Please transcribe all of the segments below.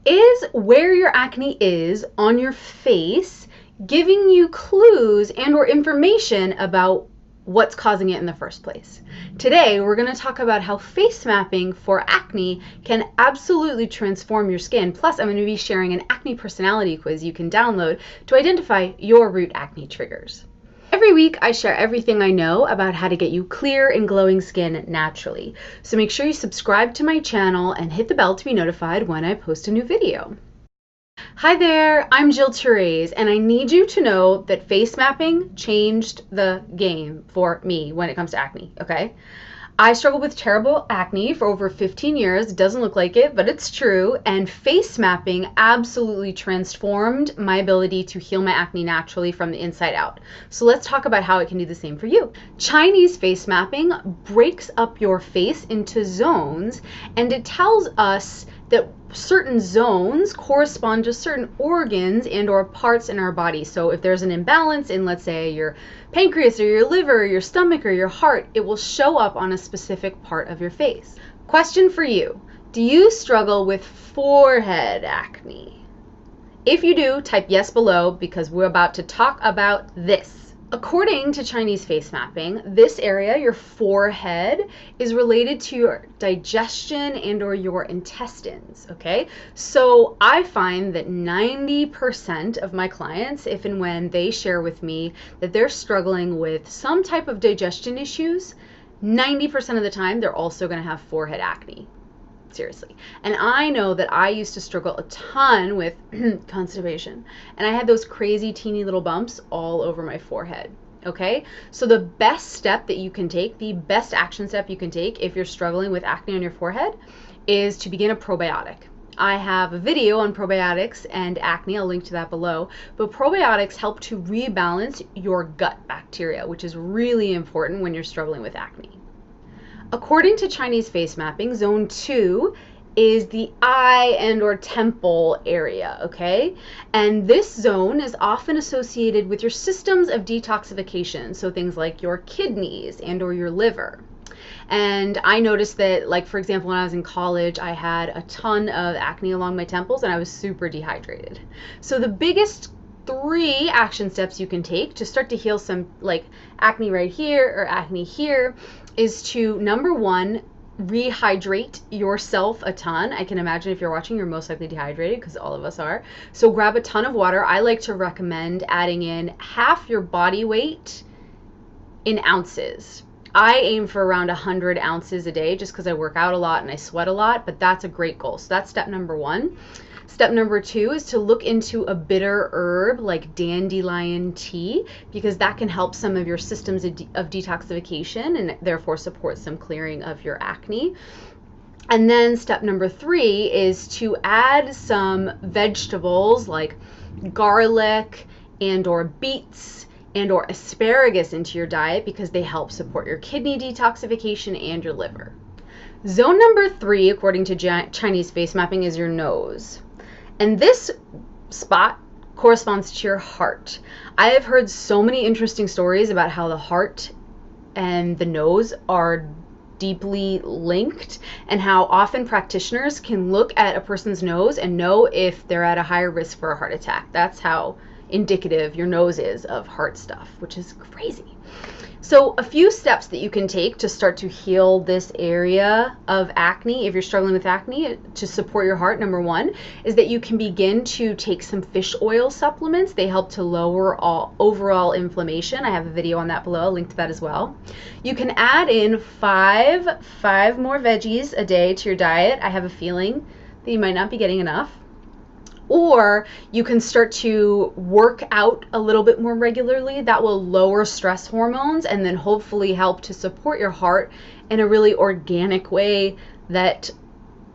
Is where your acne is on your face giving you clues and or information about what's causing it in the first place? Today, we're going to talk about how face mapping for acne can absolutely transform your skin. Plus, I'm going to be sharing an acne personality quiz you can download to identify your root acne triggers. Every week, I share everything I know about how to get you clear and glowing skin naturally. So make sure you subscribe to my channel and hit the bell to be notified when I post a new video. Hi there, I'm Therese, and I need you to know that face mapping changed the game for me when it comes to acne, okay? I struggled with terrible acne for over 15 years. It doesn't look like it, but it's true. And face mapping absolutely transformed my ability to heal my acne naturally from the inside out. So let's talk about how it can do the same for you. Chinese face mapping breaks up your face into zones, and it tells us that certain zones correspond to certain organs and or parts in our body. So if there's an imbalance in, let's say, your pancreas or your liver or your stomach or your heart, it will show up on a specific part of your face. Question for you: do you struggle with forehead acne? If you do, type yes below, because we're about to talk about this. According to Chinese face mapping, this area, your forehead, is related to your digestion and or your intestines, okay? So I find that 90% of my clients, if and when they share with me that they're struggling with some type of digestion issues, 90% of the time they're also gonna have forehead acne. Seriously. And I know that I used to struggle a ton with constipation, and I had those crazy teeny little bumps all over my forehead. Okay, so the best step that you can take, the best action step you can take if you're struggling with acne on your forehead, is to begin a probiotic. I have a video on probiotics and acne, I'll link to that below, but probiotics help to rebalance your gut bacteria, which is really important when you're struggling with acne. According to Chinese face mapping, zone 2 is the eye and or temple area, okay? And this zone is often associated with your systems of detoxification, so things like your kidneys and or your liver. And I noticed that, like, for example, when I was in college, I had a ton of acne along my temples and I was super dehydrated. So the biggest 3 action steps you can take to start to heal some, like, acne right here or acne here, is to, number 1, rehydrate yourself a ton. I can imagine if you're watching, you're most likely dehydrated, because all of us are. So grab a ton of water. I like to recommend adding in half your body weight in ounces. I aim for around 100 ounces a day just because I work out a lot and I sweat a lot, but that's a great goal. So that's step number 1. Step number 2 is to look into a bitter herb like dandelion tea, because that can help some of your systems of detoxification and therefore support some clearing of your acne. And then step number 3 is to add some vegetables like garlic and or beets and or asparagus into your diet, because they help support your kidney detoxification and your liver. Zone number 3, according to Chinese face mapping, is your nose. And this spot corresponds to your heart. I have heard so many interesting stories about how the heart and the nose are deeply linked, and how often practitioners can look at a person's nose and know if they're at a higher risk for a heart attack. That's how indicative your nose is of heart stuff, which is crazy. So a few steps that you can take to start to heal this area of acne, if you're struggling with acne, to support your heart, number 1, is that you can begin to take some fish oil supplements. They help to lower overall inflammation. I have a video on that below. I'll link to that as well. You can add in 5 more veggies a day to your diet. I have a feeling that you might not be getting enough. Or you can start to work out a little bit more regularly. That will lower stress hormones and then hopefully help to support your heart in a really organic way that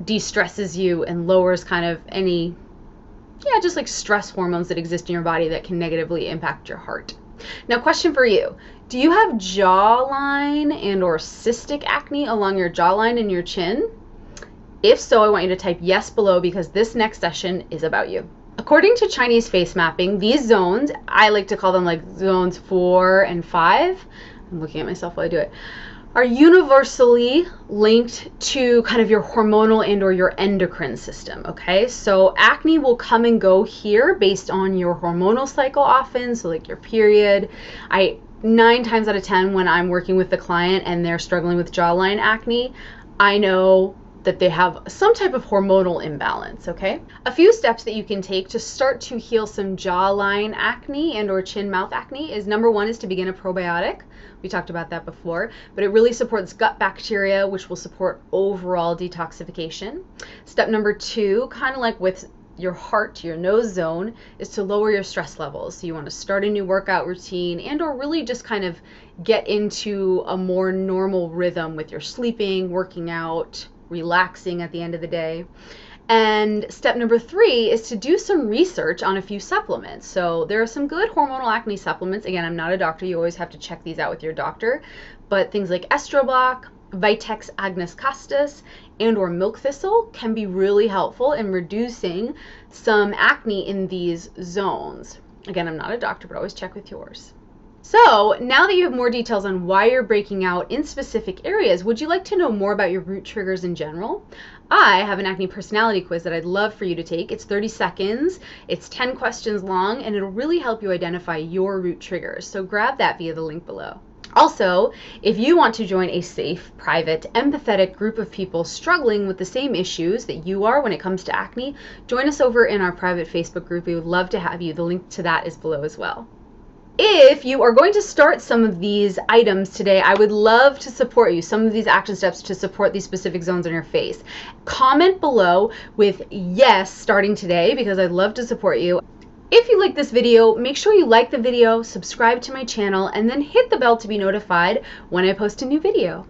de-stresses you and lowers kind of any, just like stress hormones that exist in your body that can negatively impact your heart. Now, question for you: do you have jawline and or cystic acne along your jawline and your chin? If so, I want you to type yes below, because this next session is about you. According to Chinese face mapping, these zones, I like to call them like zones 4 and 5. I'm looking at myself while I do it. are universally linked to kind of your hormonal and or your endocrine system, okay? So acne will come and go here based on your hormonal cycle often, so like your period. 9 times out of 10 when I'm working with the client and they're struggling with jawline acne, I know that they have some type of hormonal imbalance, okay? A few steps that you can take to start to heal some jawline acne and or chin mouth acne is number 1 is to begin a probiotic. We talked about that before, but it really supports gut bacteria, which will support overall detoxification. Step number 2, kind of like with your heart, your nose zone, is to lower your stress levels. So you want to start a new workout routine and or really just kind of get into a more normal rhythm with your sleeping, working out, relaxing at the end of the day. And step number 3 is to do some research on a few supplements. So there are some good hormonal acne supplements. Again, I'm not a doctor. You always have to check these out with your doctor. But things like Estroblock, Vitex Agnus Castus, and or milk thistle can be really helpful in reducing some acne in these zones. Again, I'm not a doctor, but always check with yours. So now that you have more details on why you're breaking out in specific areas, would you like to know more about your root triggers in general? I have an acne personality quiz that I'd love for you to take. It's 30 seconds, it's 10 questions long, and it'll really help you identify your root triggers. So grab that via the link below. Also, if you want to join a safe, private, empathetic group of people struggling with the same issues that you are when it comes to acne, join us over in our private Facebook group. We would love to have you. The link to that is below as well. If you are going to start some of these items today, I would love to support you, some of these action steps to support these specific zones on your face. Comment below with yes starting today because I'd love to support you. If you like this video, make sure you like the video, subscribe to my channel, and then hit the bell to be notified when I post a new video.